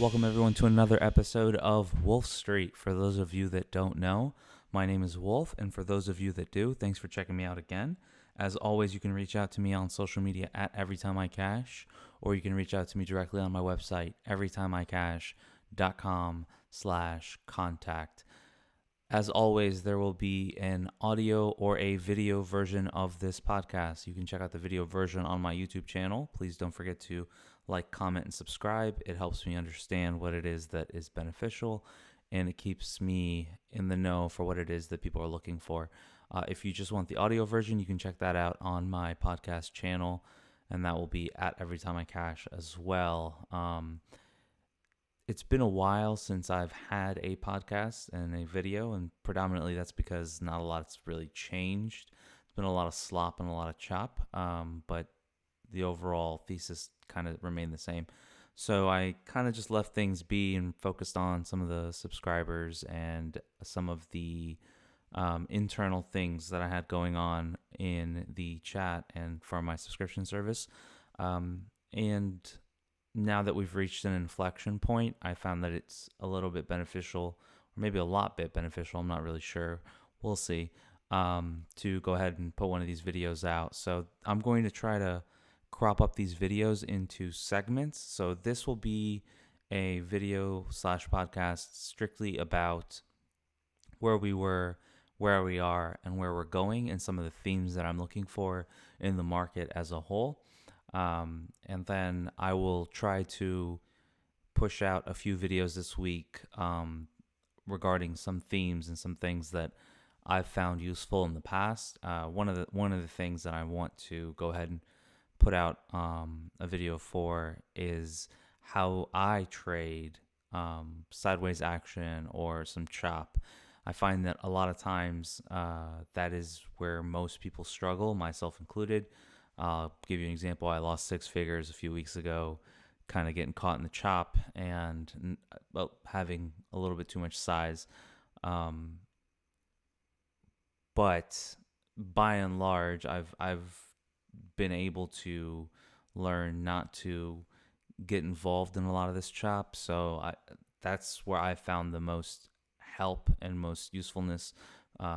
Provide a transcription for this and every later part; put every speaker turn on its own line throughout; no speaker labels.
Welcome everyone to another episode of Wolfe Street. For those of you that don't know, my name is Wolfe, and for those of you that do, thanks for checking me out again. As always, you can reach out to me on social media at EveryTimeICash, or you can reach out to me directly on my website, everytimeicash.com/contact. As always, there will be an audio or a video version of this podcast. You can check out the video version on my YouTube channel. Please don't forget to like, comment, and subscribe. It helps me understand what it is that is beneficial, and it keeps me in the know for what it is that people are looking for. If you just want the audio version, you can check that out on my podcast channel, and that will be at EveryTimeICash as well. It's been a while since I've had a podcast and a video, and predominantly that's because not a lot's really changed. It's been a lot of slop and a lot of chop, but the overall thesis kind of remained the same. So I kind of just left things be and focused on some of the subscribers and some of the internal things that I had going on in the chat and for my subscription service. And now that we've reached an inflection point, I found that it's a little bit beneficial, or maybe a lot bit beneficial, I'm not really sure, we'll see, to go ahead and put one of these videos out. So I'm going to try to crop up these videos into segments. So this will be a video / podcast strictly about where we were, where we are, and where we're going, and some of the themes that I'm looking for in the market as a whole. And then I will try to push out a few videos this week regarding some themes and some things that I've found useful in the past. One of the things that I want to go ahead and put out a video for is how I trade sideways action or some chop. I find that a lot of times that is where most people struggle, myself included. I'll give you an example. I lost 6 figures a few weeks ago, kind of getting caught in the chop and having a little bit too much size. But by and large, I've been able to learn not to get involved in a lot of this chop. So that's where I found the most help and most usefulness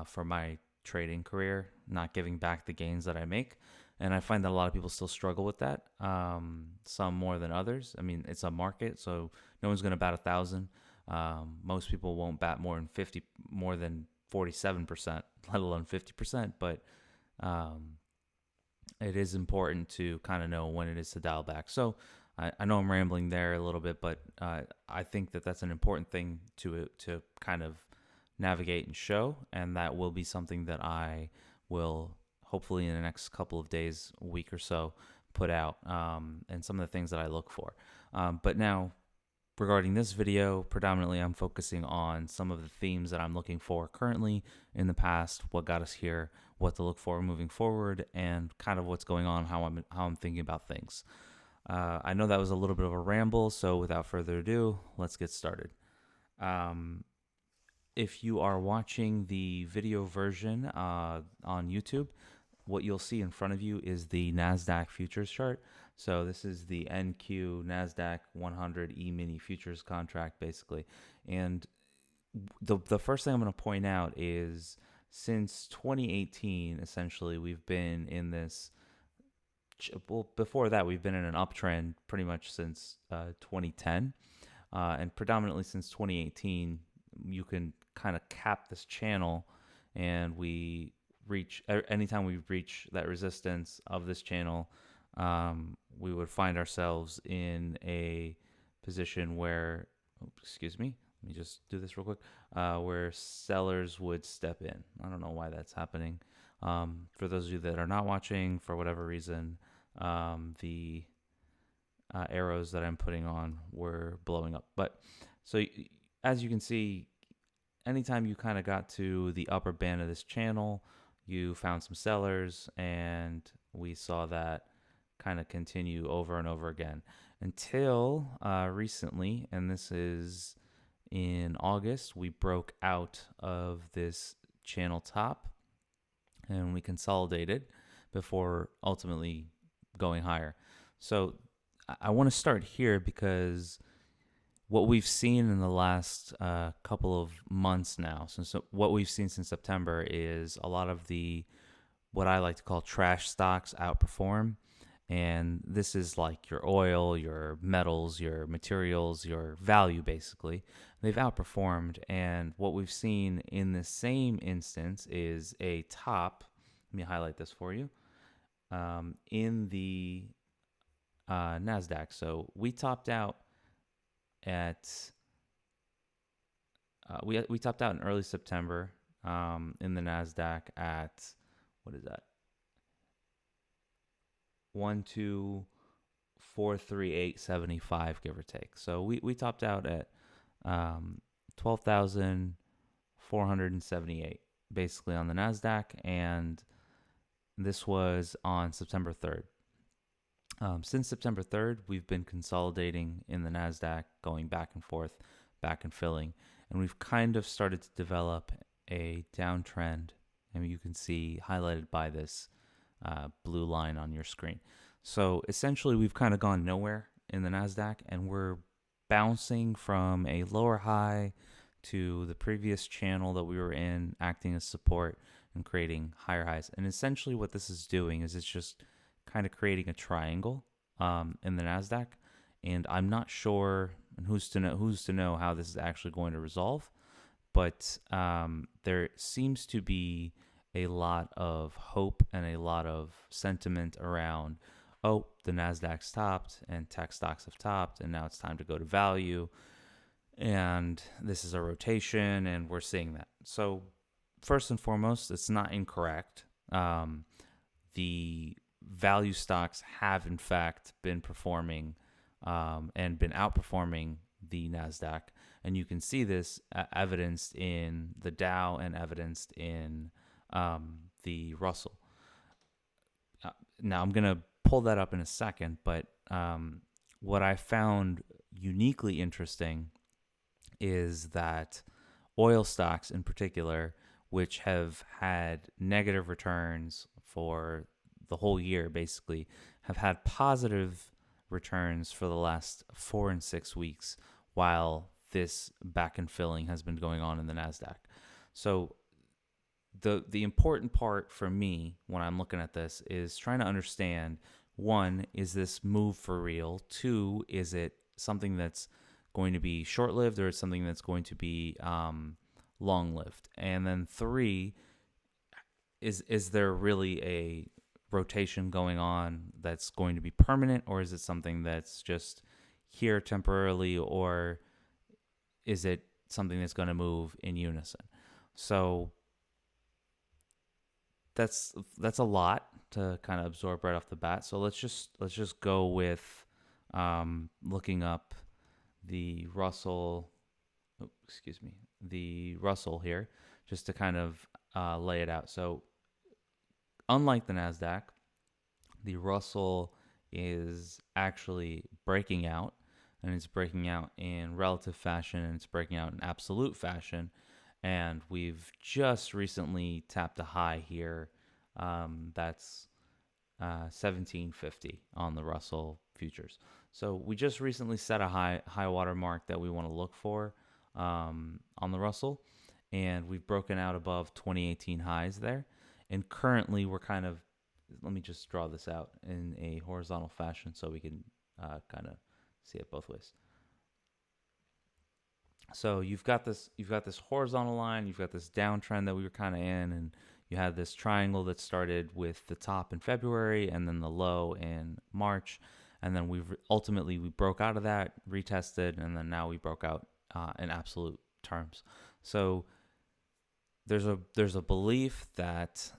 for my trading career, not giving back the gains that I make. And I find that a lot of people still struggle with that, some more than others. I mean, it's a market, so no one's going to bat 1,000. Most people won't bat more than 47%, let alone 50%. But it is important to kind of know when it is to dial back. So I know I'm rambling there a little bit, but I think that that's an important thing to kind of navigate and show, and that will be something that I will hopefully in the next couple of days, a week or so, put out, and some of the things that I look for. But now, regarding this video, predominantly I'm focusing on some of the themes that I'm looking for currently, in the past, what got us here, what to look for moving forward, and kind of what's going on, how I'm thinking about things. I know that was a little bit of a ramble, so without further ado, let's get started. If you are watching the video version on YouTube, what you'll see in front of you is the NASDAQ futures chart. So this is the NQ NASDAQ 100 E-mini futures contract, basically. And the first thing I'm going to point out is since 2018, essentially, we've been in this, well, before that, we've been in an uptrend pretty much since 2010. And predominantly since 2018, you can kind of cap this channel, and anytime we reach that resistance of this channel, we would find ourselves in a position where, let me just do this real quick, where sellers would step in. I don't know why that's happening. For those of you that are not watching, for whatever reason, the arrows that I'm putting on were blowing up. But so as you can see, anytime you kind of got to the upper band of this channel, you found some sellers, and we saw that kind of continue over and over again until recently, and this is in August, we broke out of this channel top and we consolidated before ultimately going higher. So I want to start here because what we've seen in the last couple of months now, what we've seen since September, is a lot of the what I like to call trash stocks outperform. And this is like your oil, your metals, your materials, your value, basically. They've outperformed. And what we've seen in the same instance is a top. Let me highlight this for you. In the NASDAQ. So we topped out at. We topped out in early September in the NASDAQ at, what is that? 12438.75, give or take. So we topped out at 12,478 basically on the NASDAQ, and this was on September 3rd. Since September 3rd, we've been consolidating in the NASDAQ, going back and forth, back and filling, and we've kind of started to develop a downtrend. I mean, you can see highlighted by this blue line on your screen. So essentially, we've kind of gone nowhere in the NASDAQ, and we're bouncing from a lower high to the previous channel that we were in, acting as support and creating higher highs. And essentially what this is doing is it's just kind of creating a triangle in the NASDAQ. And I'm not sure, and who's to know how this is actually going to resolve. But there seems to be a lot of hope and a lot of sentiment around, oh, the NASDAQ's topped and tech stocks have topped, and now it's time to go to value. And this is a rotation, and we're seeing that. So first and foremost, it's not incorrect. The value stocks have, in fact, been performing and been outperforming the NASDAQ. And you can see this evidenced in the Dow and evidenced in the Russell. Now, I'm going to pull that up in a second, but what I found uniquely interesting is that oil stocks in particular, which have had negative returns for the whole year, basically, have had positive returns for the last 4 and 6 weeks, while this back and filling has been going on in the NASDAQ. So the important part for me when I'm looking at this is trying to understand, one, is this move for real? Two, is it something that's going to be short-lived, or it's something that's going to be long-lived? And then three, is there really a rotation going on that's going to be permanent, or is it something that's just here temporarily, or is it something that's going to move in unison? So that's a lot to kind of absorb right off the bat. So let's just go with looking up the Russell. The Russell here, just to kind of lay it out. So unlike the NASDAQ, the Russell is actually breaking out, and it's breaking out in relative fashion, and it's breaking out in absolute fashion. And we've just recently tapped a high here. That's 1750 on the Russell futures. So we just recently set a high water mark that we want to look for on the Russell, and we've broken out above 2018 highs there. And currently we're kind of, let me just draw this out in a horizontal fashion so we can kind of see it both ways. So you've got this horizontal line, you've got this downtrend that we were kind of in, and you had this triangle that started with the top in February and then the low in March, and then we broke out of that, retested, and then now we broke out in absolute terms. So there's a belief that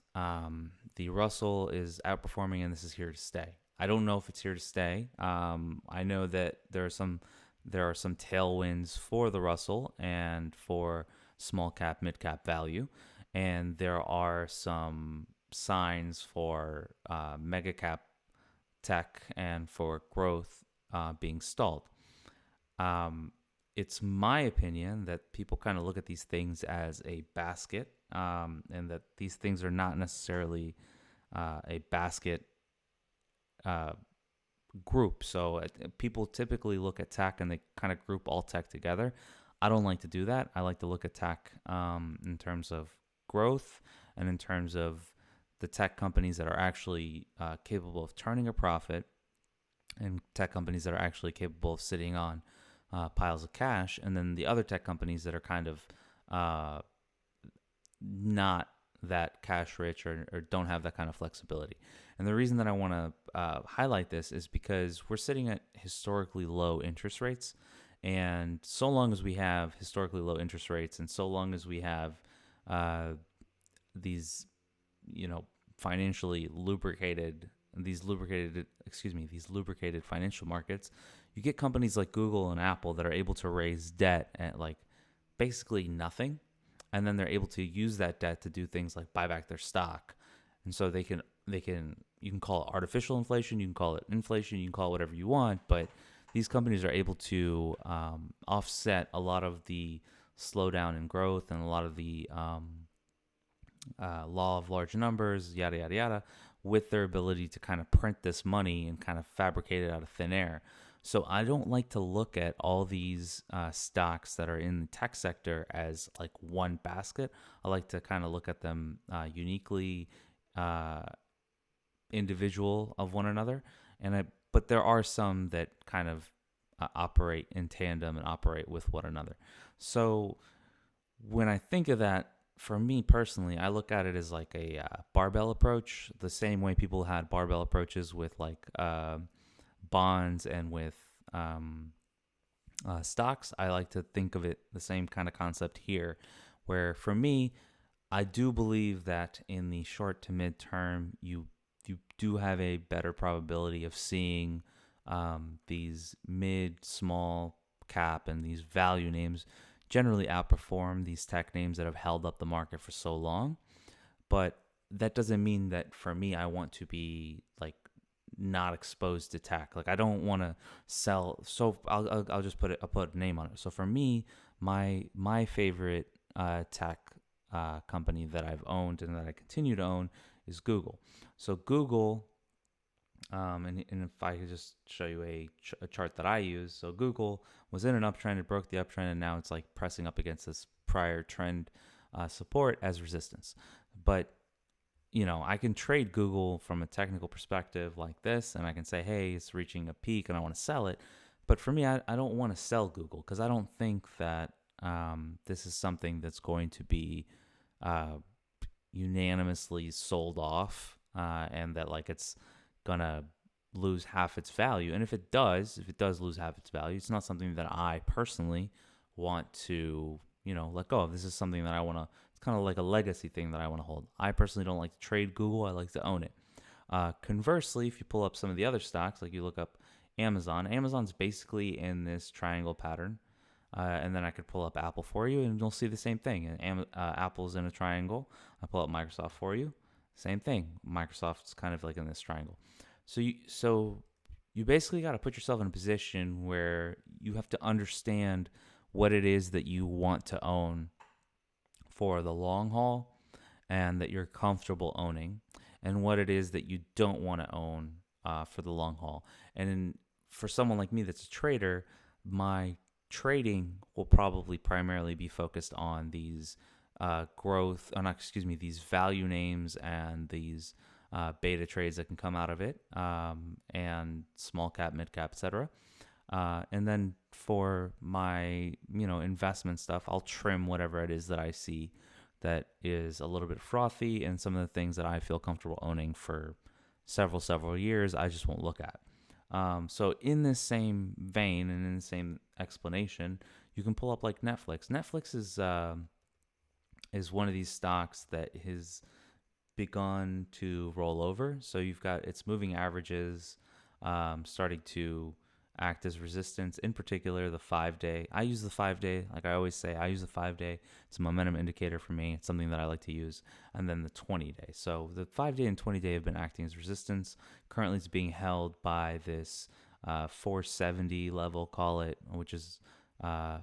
the Russell is outperforming, and this is here to stay. I don't know if it's here to stay. I know that there are some tailwinds for the Russell and for small cap, mid cap value, and there are some signs for mega cap tech and for growth being stalled. It's my opinion that people kind of look at these things as a basket, and that these things are not necessarily a basket group. So people typically look at tech and they kind of group all tech together. I don't like to do that. I like to look at tech in terms of growth and in terms of the tech companies that are actually capable of turning a profit, and tech companies that are actually capable of sitting on piles of cash, and then the other tech companies that are kind of uh, not that cash rich, or don't have that kind of flexibility. And the reason that I want to highlight this is because we're sitting at historically low interest rates. And so long as we have historically low interest rates, and so long as we have uh, these, financially lubricated, these lubricated financial markets, you get companies like Google and Apple that are able to raise debt at like basically nothing, and then they're able to use that debt to do things like buy back their stock. And so you can call it artificial inflation, you can call it inflation, you can call it whatever you want, but these companies are able to offset a lot of the slowdown in growth and a lot of the law of large numbers, yada yada yada, with their ability to kind of print this money and kind of fabricate it out of thin air. So I don't like to look at all these stocks that are in the tech sector as like one basket. I like to kind of look at them uniquely uh, individual of one another. But there are some that kind of operate in tandem and operate with one another. So when I think of that, for me personally, I look at it as like a barbell approach, the same way people had barbell approaches with like bonds and with stocks. I like to think of it the same kind of concept here, where for me, I do believe that in the short to mid term, you do have a better probability of seeing these mid, small cap and these value names generally outperform these tech names that have held up the market for so long. But that doesn't mean that for me, I want to be like not exposed to tech. Like I don't want to sell. So I'll just I'll put a name on it. So for me, my favorite tech company that I've owned and that I continue to own is Google. So Google, and if I could just show you a chart that I use. So Google was in an uptrend, it broke the uptrend, and now it's like pressing up against this prior trend support as resistance. But I can trade Google from a technical perspective like this, and I can say, hey, it's reaching a peak and I want to sell it. But for me, I don't want to sell Google because I don't think that this is something that's going to be unanimously sold off, and that like it's gonna lose half its value. And if it does lose half its value, it's not something that I personally want to let go of. This is something that I want to. It's kind of like a legacy thing that I want to hold. I personally don't like to trade Google. I like to own it. Conversely, if you pull up some of the other stocks, like you look up Amazon's basically in this triangle pattern. And then I could pull up Apple for you, and you'll see the same thing. And Apple's in a triangle. I pull up Microsoft for you, same thing. Microsoft's kind of like in this triangle. So you basically got to put yourself in a position where you have to understand what it is that you want to own for the long haul, and that you're comfortable owning, and what it is that you don't want to own for the long haul. For someone like me that's a trader, my trading will probably primarily be focused on these these value names and these beta trades that can come out of it, and small cap, mid cap, etc. And then for my investment stuff, I'll trim whatever it is that I see that is a little bit frothy, and some of the things that I feel comfortable owning for several years, I just won't look at. So in this same vein and in the same explanation, you can pull up like Netflix. Netflix is one of these stocks that has begun to roll over. So you've got its moving averages starting to act as resistance. In particular, the 5-day. I use the 5-day. Like I always say, I use the 5-day. It's a momentum indicator for me. It's something that I like to use. And then the 20-day. So the 5-day and 20-day have been acting as resistance. Currently, it's being held by this 470 level, call it, which is the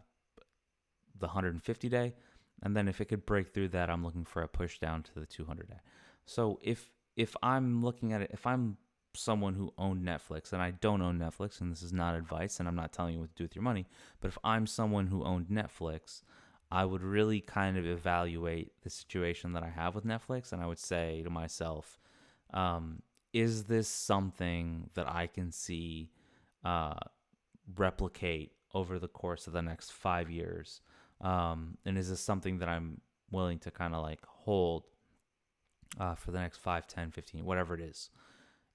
150-day. And then if it could break through that, I'm looking for a push down to the 200-day. So if I'm looking at it, if I'm someone who owned Netflix, and I don't own Netflix, and this is not advice, and I'm not telling you what to do with your money, but if I'm someone who owned Netflix, I would really kind of evaluate the situation that I have with Netflix, and I would say to myself, um, is this something that I can see uh, replicate over the course of the next 5 years? And is this something that I'm willing to kind of like hold for the next 5, 10, 15, whatever it is?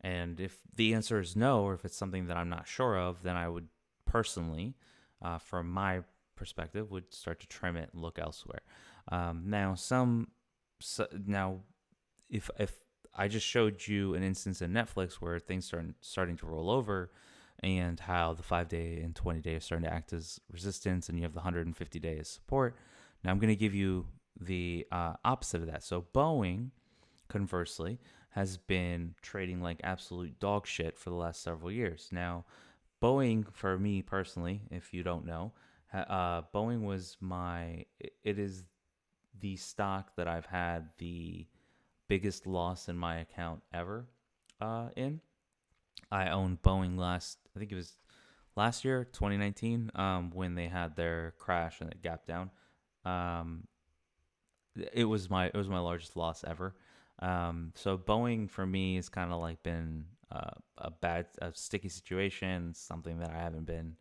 And if the answer is no, or if it's something that I'm not sure of, then I would personally, from my perspective, would start to trim it and look elsewhere. Now, if I just showed you an instance in Netflix where things starting to roll over, and how the 5-day and 20-day are starting to act as resistance, and you have the 150 days support. Now I'm going to give you the opposite of that. So Boeing, conversely, has been trading like absolute dog shit for the last several years. Now, Boeing, for me personally, if you don't know, Boeing was it is the stock that I've had the biggest loss in my account ever in. I owned Boeing I think it was last year, 2019, when they had their crash and it gapped down. Um, it was my largest loss ever. So Boeing for me has kind of like been a sticky situation, something that I haven't been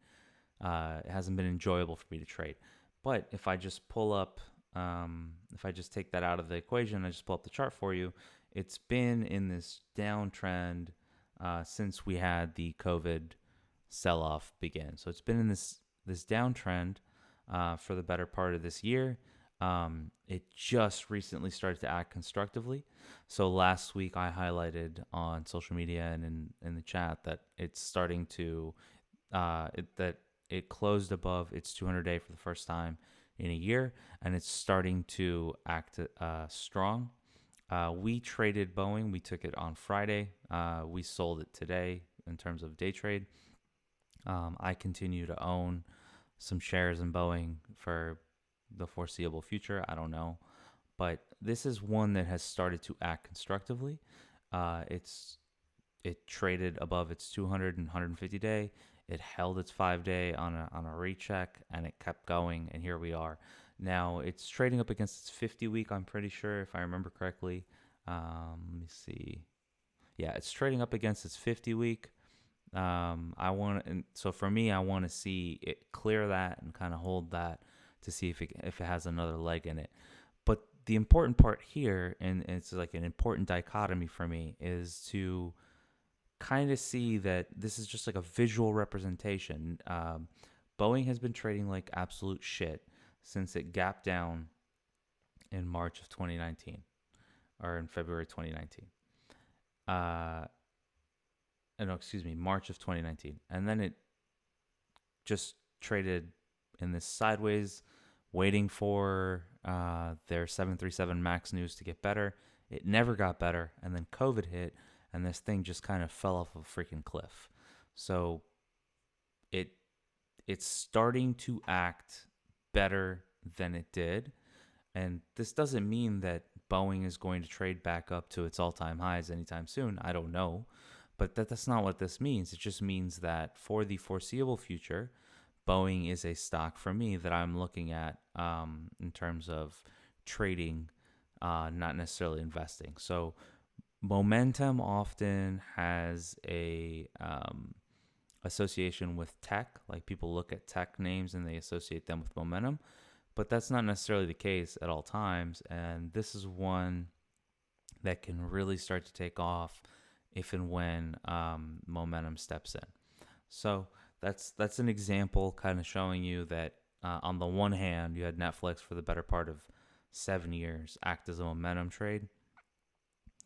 it hasn't been enjoyable for me to trade. But if I just take that out of the equation, I just pull up the chart for you. It's been in this downtrend since we had the COVID sell-off begin. So it's been in this downtrend for the better part of this year. It just recently started to act constructively. So last week I highlighted on social media and in the chat that it's starting to that it closed above its 200-day for the first time in a year, and it's starting to act strong. We traded Boeing. We took it on Friday. We sold it today in terms of day trade. I continue to own some shares in Boeing for the foreseeable future. I don't know. But this is one that has started to act constructively. It traded above its 200 and 150 day. It held its 5-day on a recheck, and it kept going, and here we are. Now it's trading up against its 50 week. I'm pretty sure, if I remember correctly. Let me see. Yeah, it's trading up against its 50 week. So for me, I want to see it clear that and kind of hold that to see if it has another leg in it. But the important part here, and it's like an important dichotomy for me, is to kind of see that this is just like a visual representation. Boeing has been trading like absolute shit since it gapped down in March of 2019, or in February 2019. No, excuse me, March of 2019. And then it just traded in this sideways, waiting for their 737 MAX news to get better. It never got better, and then COVID hit, and this thing just kind of fell off a freaking cliff. So it's starting to act better than it did, and this doesn't mean that Boeing is going to trade back up to its all-time highs anytime soon. I don't know, but that's not what this means. It just means that for the foreseeable future, Boeing is a stock for me that I'm looking at in terms of trading, not necessarily investing. So momentum often has a association with tech. Like people look at tech names and they associate them with momentum, but that's not necessarily the case at all times. And this is one that can really start to take off if and when momentum steps in. So that's an example kind of showing you that on the one hand, you had Netflix for the better part of 7 years act as a momentum trade,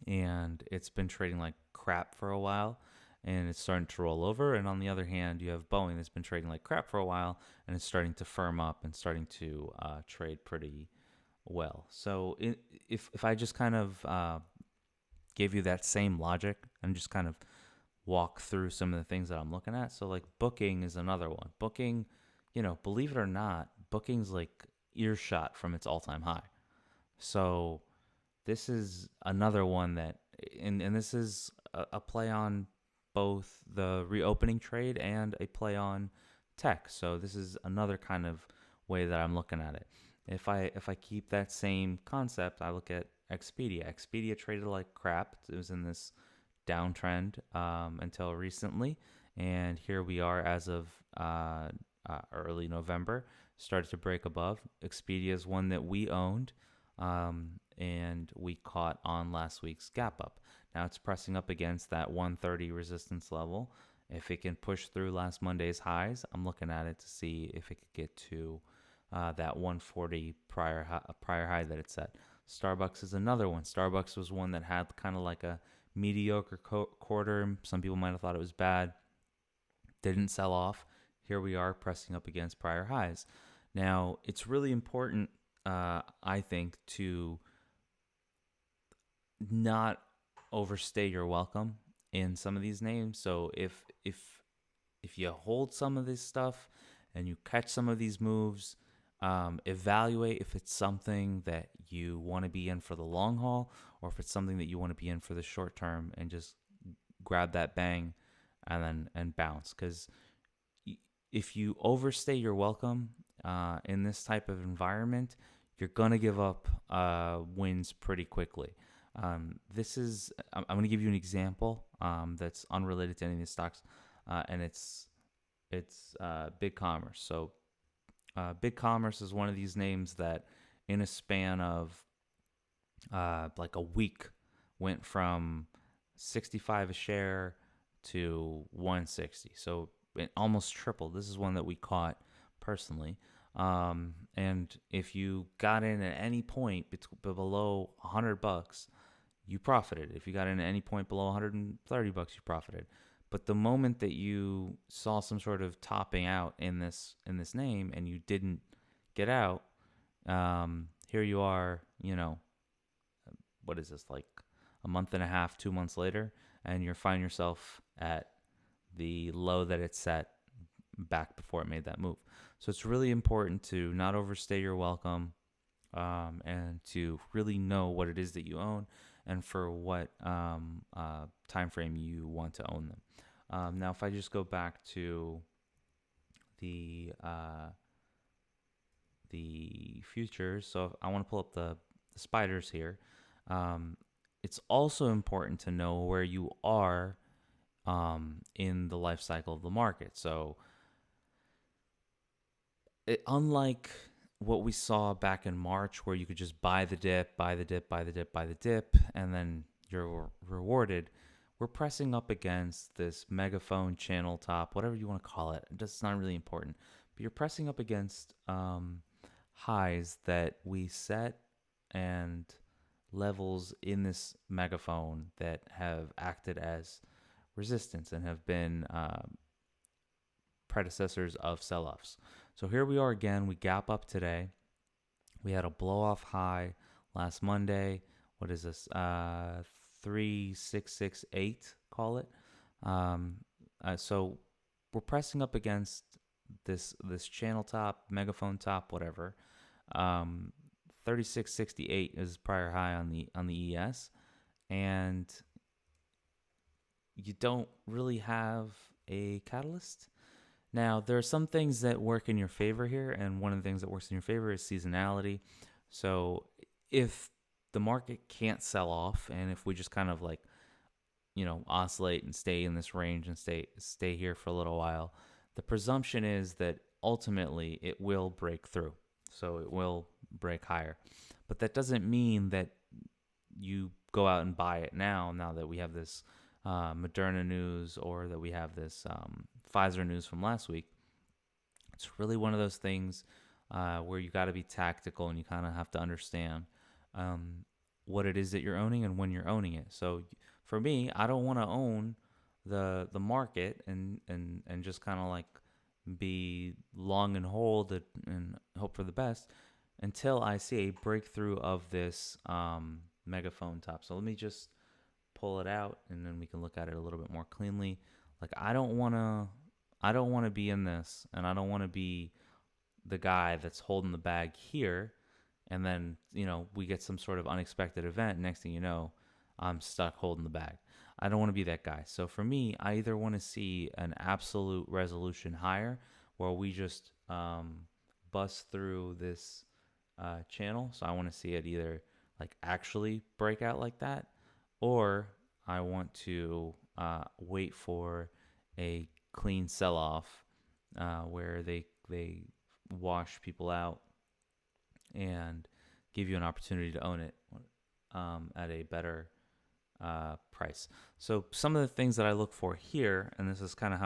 and it's been trading like crap for a while, and it's starting to roll over. And on the other hand, you have Boeing that's been trading like crap for a while, and it's starting to firm up and starting to trade pretty well. So if I just kind of gave you that same logic and just kind of walk through some of the things that I'm looking at. So like Booking is another one. Booking, believe it or not, Booking's like earshot from its all-time high. So this is another one that, and this is a play on both the reopening trade and a play on tech. So this is another kind of way that I'm looking at it. If I keep that same concept, I look at Expedia. Expedia traded like crap. It was in this downtrend until recently, and here we are as of early November, started to break above. Expedia is one that we owned, and we caught on last week's gap up. Now it's pressing up against that 130 resistance level. If it can push through last Monday's highs, I'm looking at it to see if it could get to that 140 prior high that it set. Starbucks is another one. Starbucks was one that had kind of like a mediocre quarter. Some people might have thought it was bad. Didn't sell off. Here we are pressing up against prior highs. Now, it's really important, I think, to not overstay your welcome in some of these names. So if you hold some of this stuff and you catch some of these moves, evaluate if it's something that you want to be in for the long haul or if it's something that you want to be in for the short term, and just grab that bang and bounce. Because if you overstay your welcome in this type of environment, you're gonna give up wins pretty quickly. I'm going to give you an example that's unrelated to any of these stocks, and it's BigCommerce. So BigCommerce is one of these names that, in a span of like a week, went from 65 a share to 160. So it almost tripled. This is one that we caught personally. And if you got in at any point below $100, you profited. If you got in at any point below $130, you profited. But the moment that you saw some sort of topping out in this name and you didn't get out, here you are, what is this, like a month and a half, 2 months later, and you find yourself at the low that it set back before it made that move. So it's really important to not overstay your welcome, and to really know what it is that you own and for what time frame you want to own them. Now, if I just go back to the futures, so I want to pull up the spiders here. It's also important to know where you are in the life cycle of the market. So unlike what we saw back in March, where you could just buy the dip, and then you're rewarded, we're pressing up against this megaphone channel top, whatever you want to call it. It's not really important. But you're pressing up against highs that we set and levels in this megaphone that have acted as resistance and have been predecessors of sell-offs. So here we are again. We gap up today. We had a blow-off high last Monday. What is this? 3668, call it. So we're pressing up against this channel top, megaphone top, whatever. 3668 is prior high on the ES, and you don't really have a catalyst. Now, there are some things that work in your favor here, and one of the things that works in your favor is seasonality. So if the market can't sell off, and if we just kind of like, oscillate and stay in this range and stay here for a little while, the presumption is that ultimately it will break through. So it will break higher. But that doesn't mean that you go out and buy it now that we have this Moderna news, or that we have this Pfizer news from last week. It's really one of those things where you got to be tactical, and you kind of have to understand what it is that you're owning and when you're owning it. So for me, I don't want to own the market and just kind of like be long and hold it and hope for the best until I see a breakthrough of this megaphone top. So let me just pull it out, and then we can look at it a little bit more cleanly. Like, I don't want to be in this, and I don't want to be the guy that's holding the bag here, and then we get some sort of unexpected event. Next thing you know, I'm stuck holding the bag. I don't want to be that guy. So for me, I either want to see an absolute resolution higher where we just bust through this channel. So I want to see it either like actually break out like that, or I want to wait for a clean sell off where they wash people out and give you an opportunity to own it at a better price. So some of the things that I look for here, and this is kind of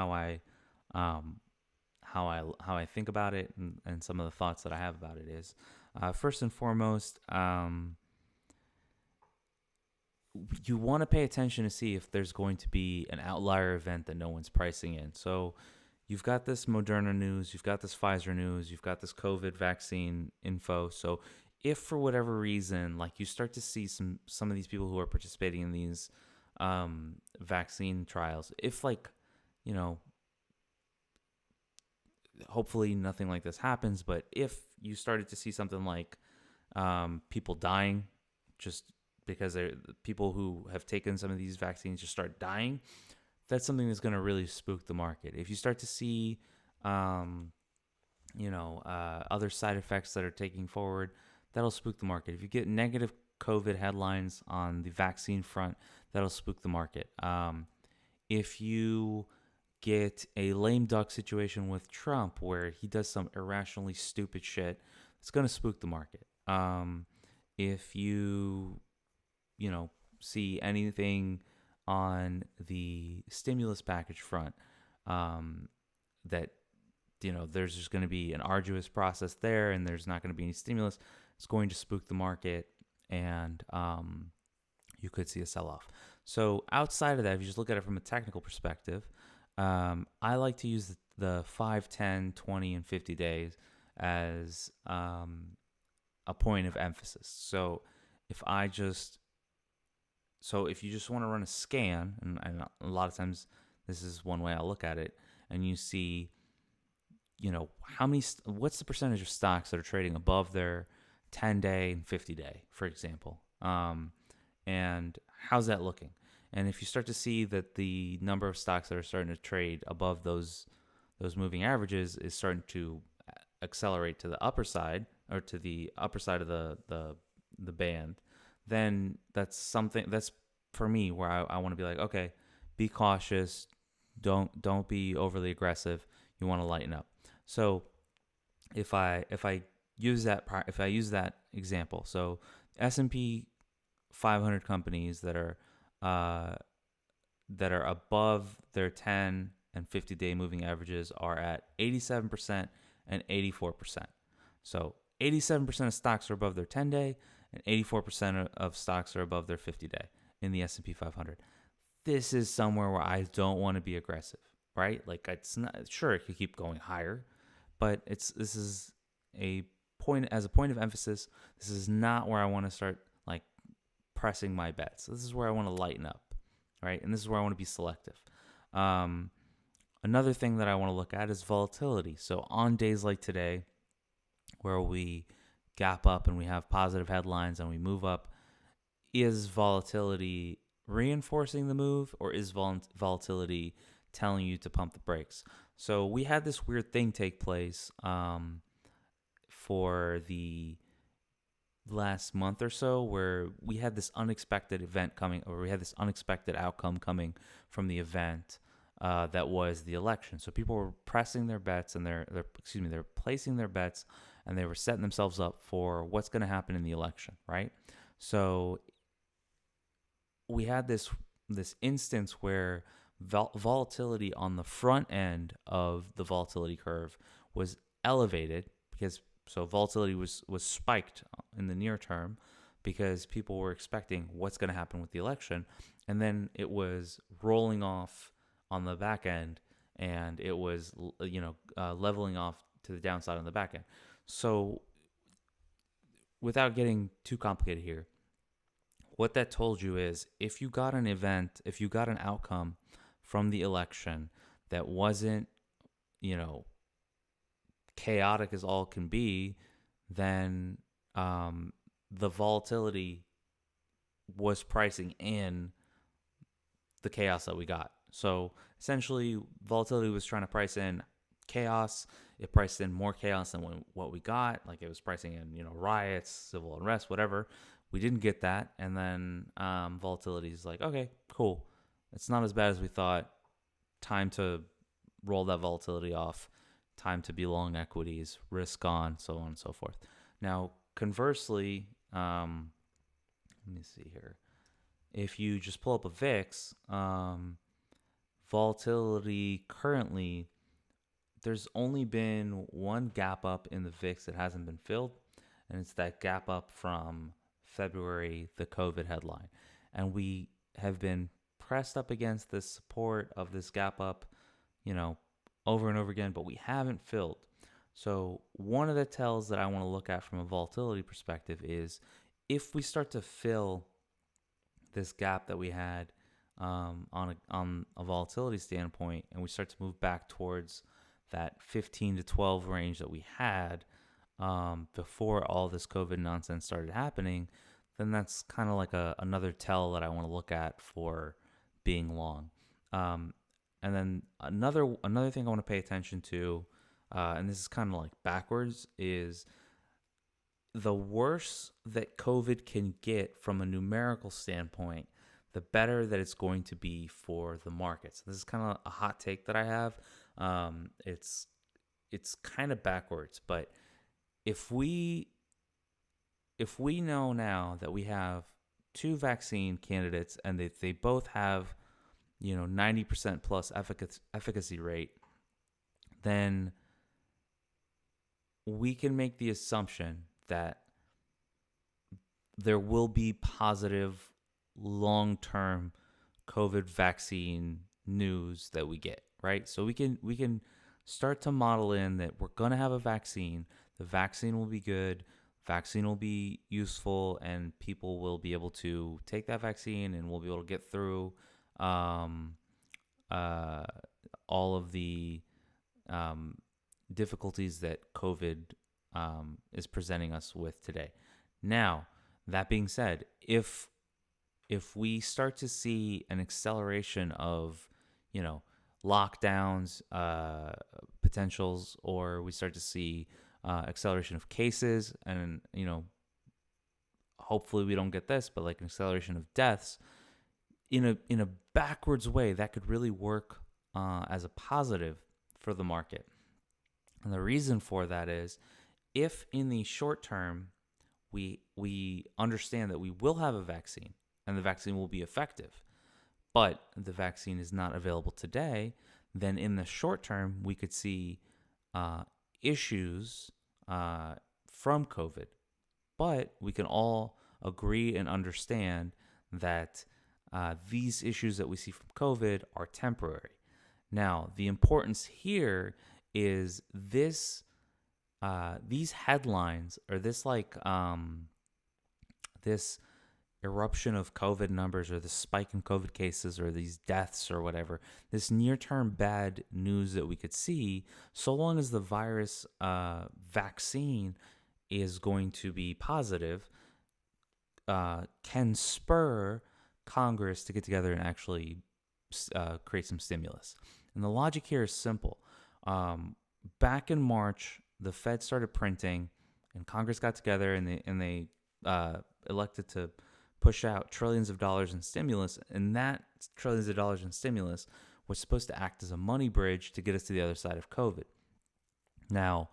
um, how I think about it, and some of the thoughts that I have about it is, first and foremost, you want to pay attention to see if there's going to be an outlier event that no one's pricing in. So you've got this Moderna news, you've got this Pfizer news, you've got this COVID vaccine info. So if for whatever reason, like you start to see some of these people who are participating in these vaccine trials, if like, you know, hopefully nothing like this happens, but if you started to see something like people dying just because they're people who have taken some of these vaccines just start dying, that's something that's going to really spook the market. If you start to see, other side effects that are taking forward, that'll spook the market. If you get negative COVID headlines on the vaccine front, that'll spook the market. If you get a lame duck situation with Trump where he does some irrationally stupid shit, it's going to spook the market. If see anything on the stimulus package front, that, there's just going to be an arduous process there and there's not going to be any stimulus, it's going to spook the market and you could see a sell-off. So outside of that, if you just look at it from a technical perspective, I like to use the 5, 10, 20, and 50 days as a point of emphasis. So if you just want to run a scan, and a lot of times this is one way I look at it, and you see, what's the percentage of stocks that are trading above their 10-day and 50-day, for example, and how's that looking? And if you start to see that the number of stocks that are starting to trade above those moving averages is starting to accelerate to the upper side, or to the upper side of the band, then that's something that's for me where I want to be like, okay, be cautious, don't be overly aggressive. You want to lighten up. So if I use that example, so S&P 500 companies that are above their 10 and 50-day moving averages are at 87% and 84%. So 87% of stocks are above their 10-day and 84% of stocks are above their 50-day in the S&P 500. This is somewhere where I don't want to be aggressive, right? Like, it's not, sure, it could keep going higher, but this is a point of emphasis. This is not where I want to start like pressing my bets. This is where I want to lighten up, right? And this is where I want to be selective. Another thing that I want to look at is volatility. So on days like today, where we gap up and we have positive headlines and we move up, is volatility reinforcing the move, or is volatility telling you to pump the brakes? So we had this weird thing take place for the last month or so, where we had this unexpected event coming, or we had this unexpected outcome coming from the event that was the election. So people were pressing their bets, and they're placing their bets, and they were setting themselves up for what's going to happen in the election, right? So we had this instance where volatility on the front end of the volatility curve was elevated, because volatility was spiked in the near term because people were expecting what's going to happen with the election, and then it was rolling off on the back end, and it was leveling off to the downside on the back end. So without getting too complicated here, what that told you is, if you got an outcome from the election that wasn't, chaotic as all can be, then the volatility was pricing in the chaos that we got. So essentially, volatility was trying to price in chaos. It priced in more chaos than what we got. Like it was pricing in, riots, civil unrest, whatever. We didn't get that, and then volatility is like, okay, cool. It's not as bad as we thought. Time to roll that volatility off. Time to be long equities, risk on, so on and so forth. Now, conversely, let me see here. If you just pull up a VIX, volatility currently, there's only been one gap up in the VIX that hasn't been filled, and it's that gap up from February, the COVID headline. And we have been pressed up against the support of this gap up, over and over again, but we haven't filled. So one of the tells that I want to look at from a volatility perspective is if we start to fill this gap that we had on a volatility standpoint, and we start to move back towards that 15 to 12 range that we had before all this COVID nonsense started happening, then that's kind of like another tell that I want to look at for being long. And then another thing I want to pay attention to, and this is kind of like backwards, is the worse that COVID can get from a numerical standpoint, the better that it's going to be for the markets. This is kind of a hot take that I have. It's kind of backwards, but if we know now that we have two vaccine candidates and they both have 90% plus efficacy rate, then we can make the assumption that there will be positive long-term COVID vaccine news that we get, right? So we can start to model in that we're going to have a vaccine. The vaccine will be good. Vaccine will be useful, and people will be able to take that vaccine, and we'll be able to get through all of the difficulties that COVID is presenting us with today. Now, that being said, if we start to see an acceleration of, lockdowns, potentials, or we start to see acceleration of cases, and hopefully we don't get this, but like an acceleration of deaths, in a backwards way, that could really work as a positive for the market. And the reason for that is, if in the short term we understand that we will have a vaccine and the vaccine will be effective, but the vaccine is not available today, then in the short term we could see issues from COVID. But we can all agree and understand that these issues that we see from COVID are temporary. Now, the importance here is this: these headlines, or this this eruption of COVID numbers, or the spike in COVID cases, or these deaths, or whatever, this near-term bad news that we could see, so long as the virus vaccine is going to be positive, can spur Congress to get together and actually create some stimulus. And the logic here is simple. Back in March, the Fed started printing, and Congress got together, and they elected to push out trillions of dollars in stimulus, and that trillions of dollars in stimulus was supposed to act as a money bridge to get us to the other side of COVID. Now,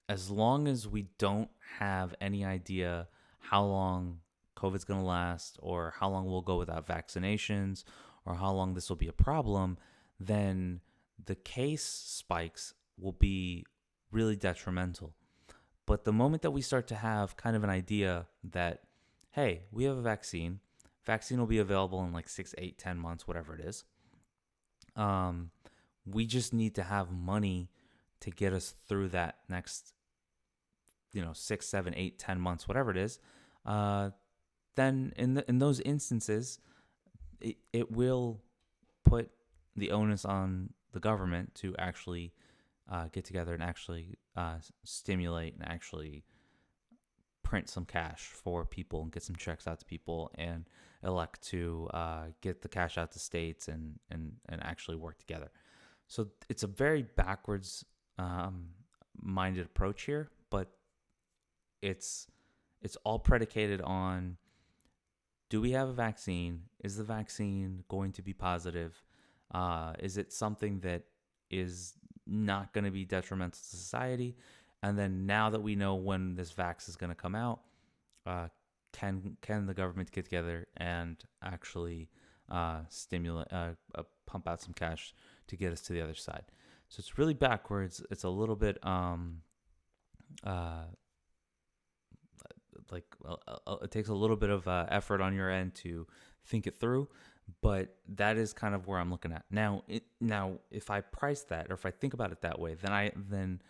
as long as we don't have any idea how long COVID's going to last, or how long we'll go without vaccinations, or how long this will be a problem, then the case spikes will be really detrimental. But the moment that we start to have kind of an idea that, hey, we have a vaccine will be available in like 6, 8, 10 months, whatever it is. We just need to have money to get us through that next, 6, 7, 8, 10 months, whatever it is. Then in those instances, it will put the onus on the government to actually get together and actually stimulate and actually print some cash for people and get some checks out to people and elect to get the cash out to states and actually work together. So it's a very backwards minded approach here, but it's all predicated on, do we have a vaccine? Is the vaccine going to be positive? Is it something that is not going to be detrimental to society? And then now that we know when this vax is going to come out, can the government get together and actually stimulate, pump out some cash to get us to the other side? So it's really backwards. It's a little bit it takes a little bit of effort on your end to think it through, but that is kind of where I'm looking at now. If I price that, or if I think about it that way, then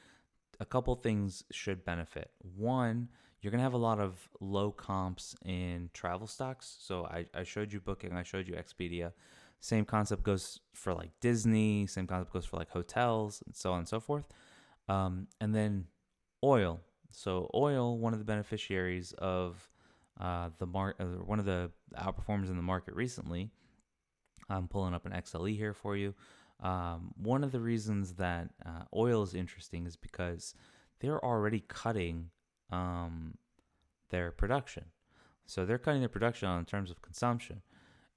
a couple things should benefit. One, you're gonna have a lot of low comps in travel stocks. So I showed you Booking, I showed you Expedia. Same concept goes for like Disney. Same concept goes for like hotels and so on and so forth. And then oil. So oil, one of the beneficiaries of one of the outperformers in the market recently. I'm pulling up an XLE here for you. One of the reasons that oil is interesting is because they're already cutting their production. So they're cutting their production in terms of consumption.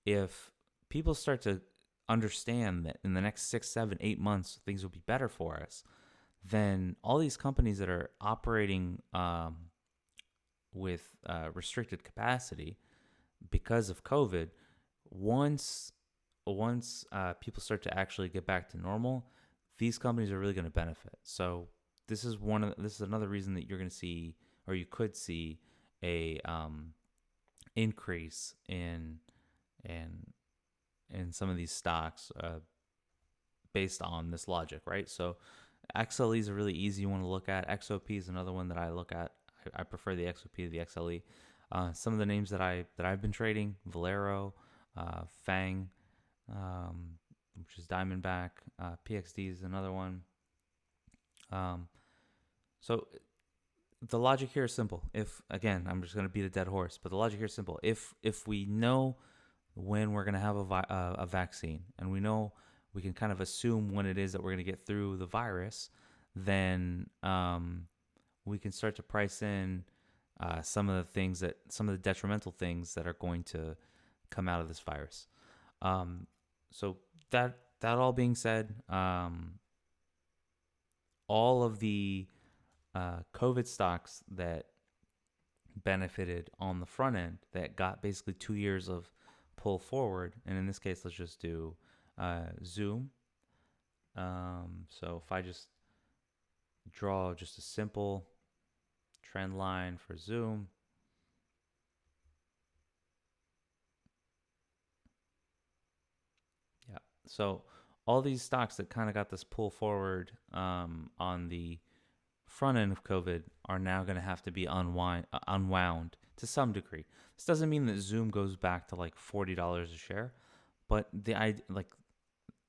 If people start to understand that in the next 6, 7, 8 months things will be better for us, then all these companies that are operating with restricted capacity because of COVID, once people start to actually get back to normal, these companies are really going to benefit. So this is another reason that you're going to see, or you could see, a increase in some of these stocks based on this logic, right? So XLE is a really easy one to look at. XOP is another one that I look at. I prefer the XOP to the XLE. Some of the names that I've been trading: Valero, Fang, which is Diamondback. PXD is another one. So the logic here is simple. If, again, I'm just going to beat a dead horse, but the logic here is simple. If we know when we're going to have a vaccine, and we know, we can kind of assume when it is that we're going to get through the virus, then we can start to price in some of the detrimental things that are going to come out of this virus. So that all being said, all of the COVID stocks that benefited on the front end, that got basically 2 years of pull forward, and in this case, let's just do Zoom. So if I just draw just a simple trend line for Zoom, yeah. So all these stocks that kind of got this pull forward on the front end of COVID are now going to have to be unwound to some degree. This doesn't mean that Zoom goes back to like $40 a share, but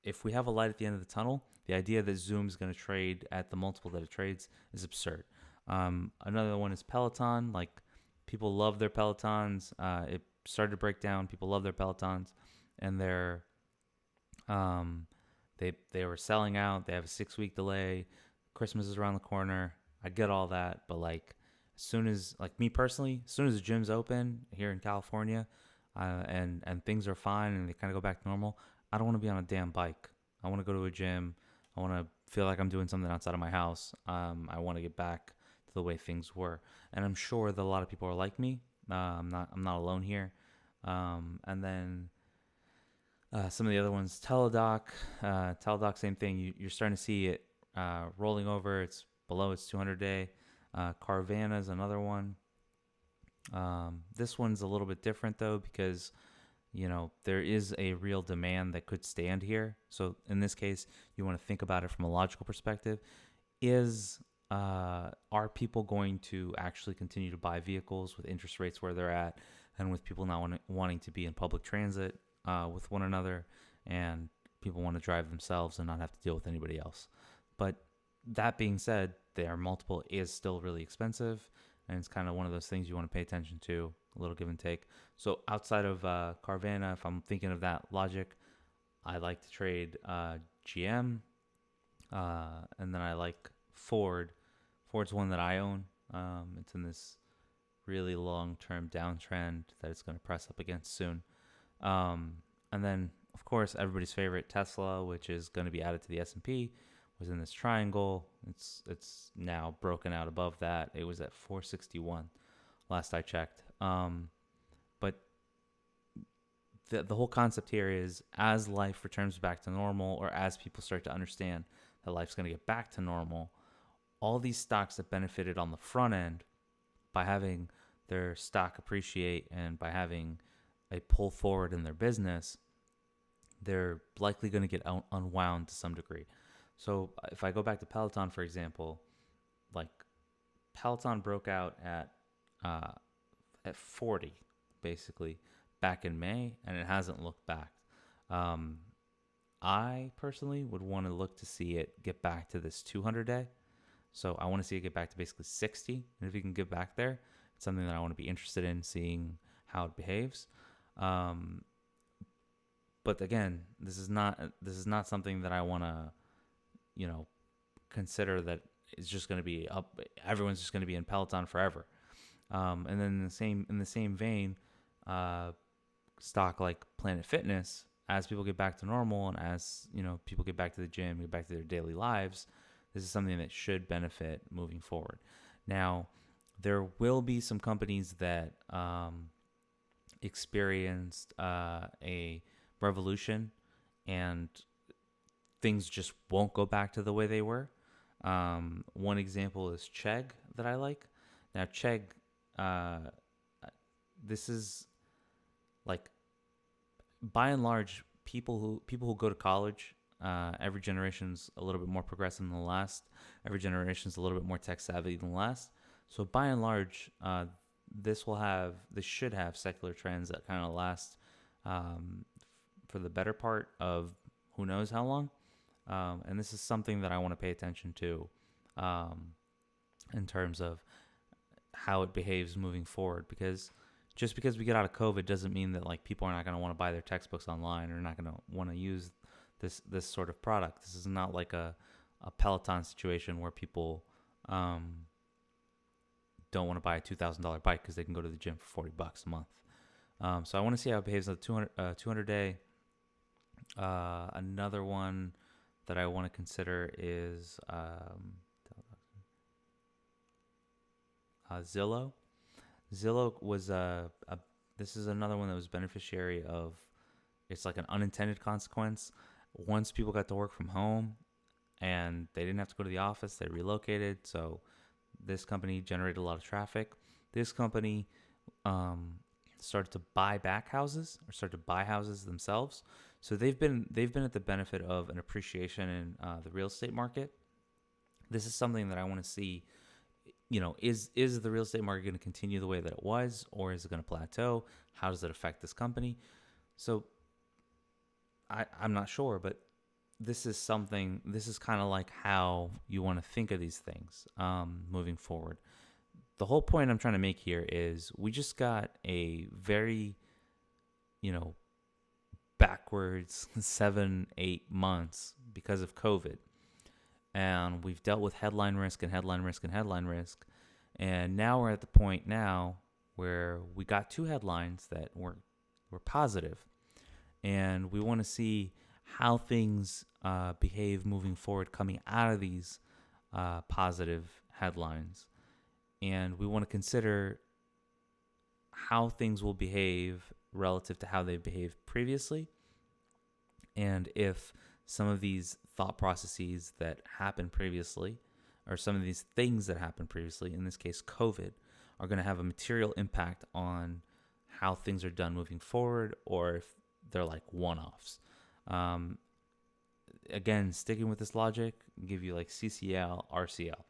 if we have a light at the end of the tunnel, the idea that Zoom is going to trade at the multiple that it trades is absurd. Another one is Peloton. Like, people love their Pelotons. It started to break down. People love their Pelotons, and they were selling out. They have a 6-week delay. Christmas is around the corner. I get all that, but like, as soon as, like, me personally, as soon as the gym's open here in California, and things are fine and they kind of go back to normal, I don't want to be on a damn bike. I want to go to a gym. I want to feel like I'm doing something outside of my house. I want to get back to the way things were, and I'm sure that a lot of people are like me. I'm not alone here. And then some of the other ones, Teladoc, same thing. You're starting to see it rolling over. It's below its 200-day. Carvana is another one. This one's a little bit different though, because there is a real demand that could stand here. So in this case, you want to think about it from a logical perspective. Are people going to actually continue to buy vehicles with interest rates where they're at, and with people not wanting to be in public transit with one another, and people want to drive themselves and not have to deal with anybody else? But that being said, their multiple is still really expensive. and it's kind of one of those things you want to pay attention to, a little give and take. So outside of Carvana, if I'm thinking of that logic, I like to trade GM, and then I like Ford. Ford's one that I own. It's in this really long-term downtrend that it's going to press up against soon. And then, of course, everybody's favorite Tesla, which is going to be added to the S&P, was in this triangle. It's now broken out above that. It was at 461 last I checked. But the whole concept here is, as life returns back to normal, or as people start to understand that life's going to get back to normal, all these stocks that benefited on the front end by having their stock appreciate and by having a pull forward in their business, they're likely going to get unwound to some degree. So if I go back to Peloton, for example, like Peloton broke out at 40, basically, back in May, and it hasn't looked back. I personally would want to look to see it get back to this 200-day. So I want to see it get back to basically 60. And if you can get back there, it's something that I want to be interested in seeing how it behaves. But again, this is not something that I want to, consider that it's just going to be up. Everyone's just going to be in Peloton forever. And then in the same vein, stock like Planet Fitness, as people get back to normal and as people get back to the gym, get back to their daily lives, this is something that should benefit moving forward. Now, there will be some companies that experienced a revolution and things just won't go back to the way they were. One example is Chegg that I like. Now, Chegg, this is like, by and large, people who go to college, every generation's a little bit more progressive than the last. Every generation's a little bit more tech savvy than the last. So by and large, this should have secular trends that kind of last for the better part of who knows how long. And this is something that I want to pay attention to in terms of how it behaves moving forward, because just because we get out of COVID doesn't mean that like people are not going to want to buy their textbooks online or not going to want to use this sort of product. This is not like a Peloton situation where people don't want to buy a $2,000 bike because they can go to the gym for $40 a month. So I want to see how it behaves on the 200 day. Another one that I want to consider is Zillow. Zillow was this is another one that was beneficiary of, it's like an unintended consequence. Once people got to work from home and they didn't have to go to the office, they relocated. So this company generated a lot of traffic. This company started to buy back houses, or started to buy houses themselves. So they've been at the benefit of an appreciation in the real estate market. This is something that I want to see. Is the real estate market going to continue the way that it was, or is it going to plateau? How does it affect this company? So I'm not sure, but this is kind of like how you want to think of these things moving forward. The whole point I'm trying to make here is we just got a very, backwards 7-8 months because of COVID. And we've dealt with headline risk and headline risk and headline risk. And now we're at the point now where we got two headlines that were positive. And we want to see how things behave moving forward coming out of these positive headlines. And we want to consider how things will behave relative to how they've behaved previously. And if some of these thought processes that happened previously, or some of these things that happened previously, in this case COVID, are going to have a material impact on how things are done moving forward, or if they're like one-offs. Again, sticking with this logic, give you like CCL, RCL.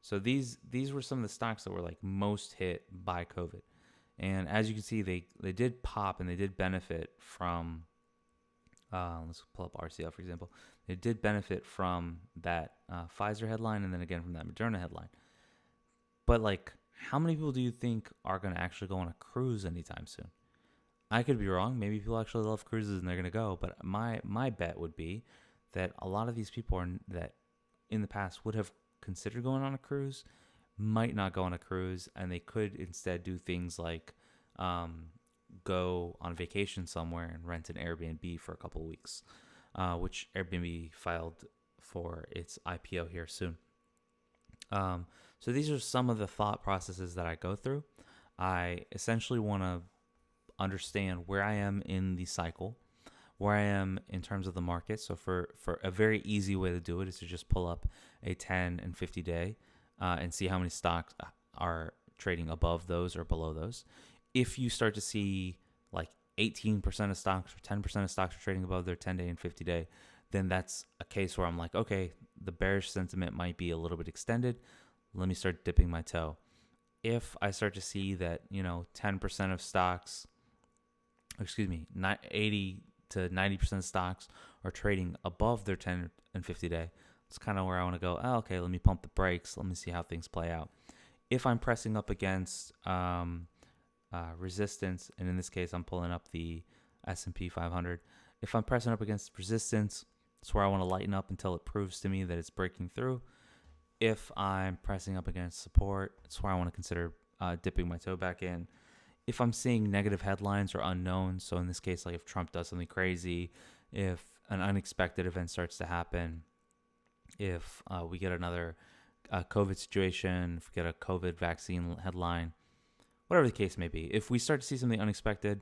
So these were some of the stocks that were like most hit by COVID. And as you can see, they did pop and they did benefit from, let's pull up RCL, for example. They did benefit from that Pfizer headline, and then again from that Moderna headline. But like, how many people do you think are going to actually go on a cruise anytime soon? I could be wrong. Maybe people actually love cruises and they're going to go. But my bet would be that a lot of these people that in the past would have considered going on a cruise might not go on a cruise, and they could instead do things like go on vacation somewhere and rent an Airbnb for a couple of weeks, which Airbnb filed for its IPO here soon. So these are some of the thought processes that I go through. I essentially want to understand where I am in the cycle, where I am in terms of the market. So for a very easy way to do it is to just pull up a 10 and 50 day and see how many stocks are trading above those or below those. If you start to see like 18% of stocks or 10% of stocks are trading above their 10 day and 50 day, then that's a case where I'm like, okay, the bearish sentiment might be a little bit extended. Let me start dipping my toe. If I start to see that, 10% of stocks, 80 to 90% of stocks are trading above their 10 and 50 day, it's kind of where I want to go, okay, let me pump the brakes. Let me see how things play out. If I'm pressing up against resistance, and in this case, I'm pulling up the S&P 500. If I'm pressing up against resistance, it's where I want to lighten up until it proves to me that it's breaking through. If I'm pressing up against support, it's where I want to consider dipping my toe back in. If I'm seeing negative headlines or unknowns, so in this case, like if Trump does something crazy, if an unexpected event starts to happen, if we get another COVID situation, if we get a COVID vaccine headline, whatever the case may be, if we start to see something unexpected,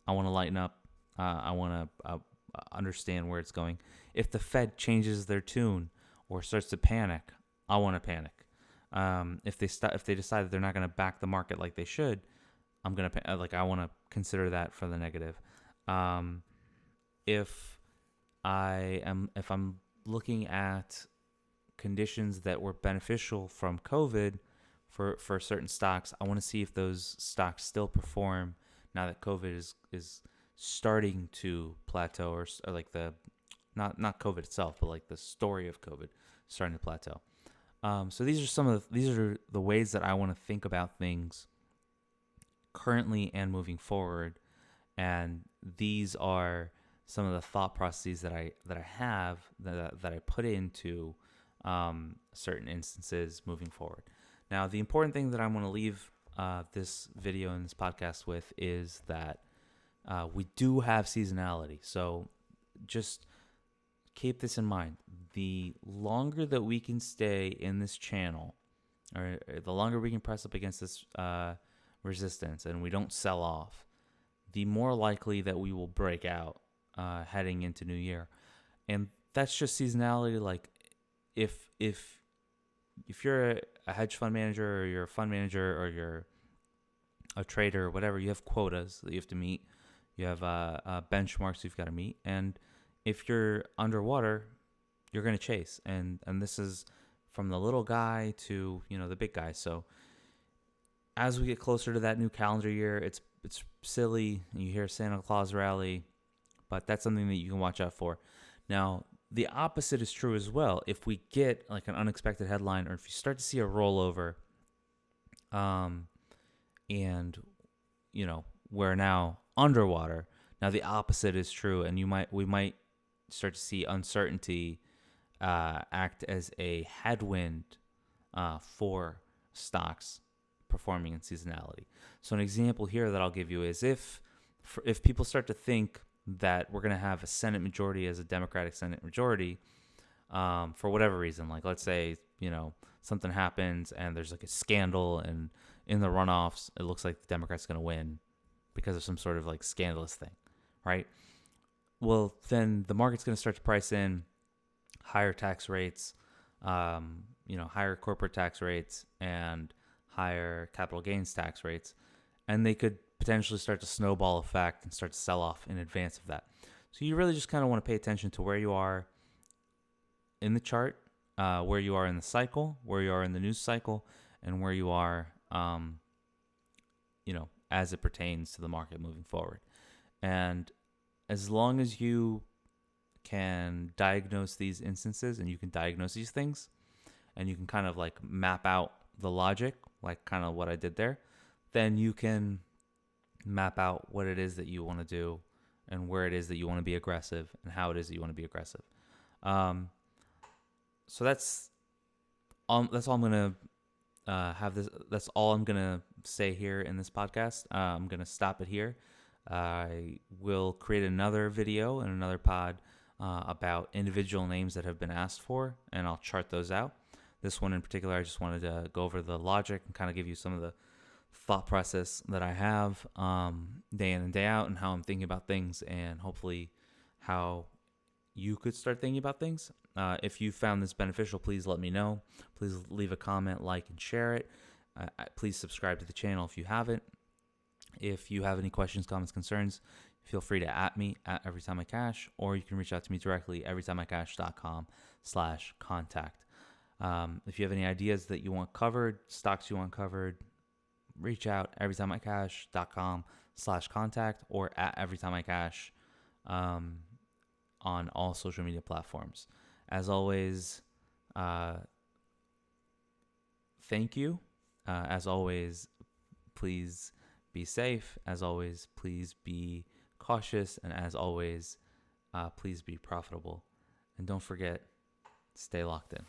I want to lighten up. I want to understand where it's going. If the Fed changes their tune or starts to panic, I want to panic. If they decide that they're not going to back the market like they should, I want to consider that for the negative. If I'm looking at conditions that were beneficial from COVID for certain stocks, I want to see if those stocks still perform now that COVID is starting to plateau, or like the not COVID itself, but like the story of COVID starting to plateau. So these are the ways that I want to think about things currently and moving forward, and these are some of the thought processes that I have that I put into certain instances moving forward. Now, the important thing that I want to leave this video and this podcast with is that we do have seasonality. So just keep this in mind. The longer that we can stay in this channel, or the longer we can press up against this resistance and we don't sell off, the more likely that we will break out heading into New Year. And that's just seasonality. Like if you're a hedge fund manager, or you're a fund manager, or you're a trader or whatever, you have quotas that you have to meet. You have benchmarks you've got to meet. And if you're underwater, you're going to chase. And this is from the little guy to, the big guy. So as we get closer to that new calendar year, it's silly. You hear Santa Claus rally, but that's something that you can watch out for. Now, the opposite is true as well. If we get like an unexpected headline, or if you start to see a rollover, and we're now underwater, now the opposite is true, and we might start to see uncertainty act as a headwind for stocks performing in seasonality. So an example here that I'll give you is if people start to think that we're going to have a Senate majority as a Democratic Senate majority for whatever reason, like let's say, something happens and there's like a scandal, and in the runoffs, it looks like the Democrats are going to win because of some sort of like scandalous thing, right? Well, then the market's going to start to price in higher tax rates, higher corporate tax rates, and higher capital gains tax rates, and they could potentially start to snowball effect and start to sell off in advance of that. So you really just kind of want to pay attention to where you are in the chart, where you are in the cycle, where you are in the news cycle, and where you are, as it pertains to the market moving forward. And as long as you can diagnose these instances and you can diagnose these things, and you can kind of like map out the logic, like kind of what I did there, then you can map out what it is that you want to do and where it is that you want to be aggressive and how it is that you want to be aggressive. So that's all I'm gonna have this. That's all I'm gonna say here in this podcast. I'm gonna stop it here. I will create another video and another pod about individual names that have been asked for, and I'll chart those out. This one in particular, I just wanted to go over the logic and kind of give you some of the thought process that I have day in and day out, and how I'm thinking about things, and hopefully how you could start thinking about things. If you found this beneficial, please let me know. Please leave a comment, like, and share it. Please subscribe to the channel if you haven't. If you have any questions, comments, concerns, feel free to @ me at everytimeIcash, or you can reach out to me directly, everytimeIcash.com/contact. If you have any ideas that you want covered, stocks you want covered, reach out, everytimeIcash.com/contact, or at everytimeIcash on all social media platforms. As always, thank you. As always, please be safe. As always, please be cautious. And as always, please be profitable. And don't forget, stay locked in.